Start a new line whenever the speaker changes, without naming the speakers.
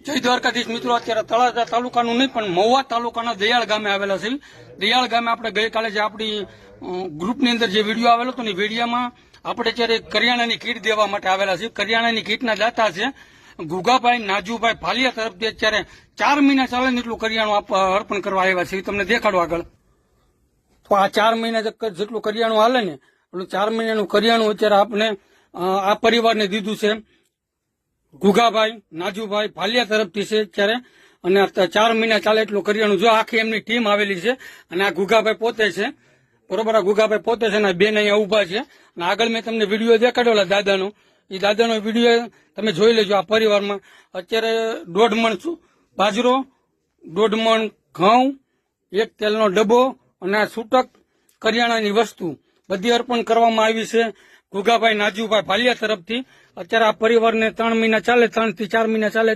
જય દ્વારકાધીશ મિત્રો, અત્યારે તળાજા તાલુકાનું નહીં પણ મહુવા તાલુકાના દયાળ ગામે આવેલા છે. દયાળ ગામે આપણે ગઈકાલે જે આપણી ગ્રુપની અંદર જે વિડીયો આવેલો હતો ને વિડીયોમાં આપણે અત્યારે કરિયાણાની કીટ દેવા માટે આવેલા છે. કરિયાણાની કીટના દાતા છે ગુગાભાઈ નાજુભાઈ ફાલિયા તરફથી અત્યારે 4 મહિના ચાલે ને એટલું કરિયાણું અર્પણ કરવા આવ્યા છે. તમને દેખાડો આગળ. તો આ 4 મહિના જેટલું કરિયાણું હાલે ને એટલું 4 મહિનાનું કરિયાણું અત્યારે આપણે આ પરિવારને દીધું છે. ગુગાભાઈ નાજુભાઈ ફાલિયા તરફથી છે અત્યારે, અને 4 મહિના ચાલે એટલું કરિયાણું. જો આખી એમની ટીમ આવેલી છે અને આ ગુગાભાઈ પોતે છે, બરોબર. આ ગુગાભાઈ પોતે છે અને બેન અહીંયા ઉભા છે. અને આગળ મેં તમને વિડીયો દેખાડેલો દાદાનો, એ દાદાનો વિડીયો તમે જોઈ લેજો. આ પરિવારમાં અત્યારે 1.5 મણ બાજરો, 1.5 મણ ઘઉં, 1 તેલનો ડબ્બો અને આ છૂટક કરિયાણાની વસ્તુ બધી અર્પણ કરવામાં આવી છે ગુગાભાઈ નાજુભાઈ ફાલિયા તરફથી. અત્યારે આ પરિવારને 3 મહિના ચાલે, 3 થી 4 મહિના ચાલે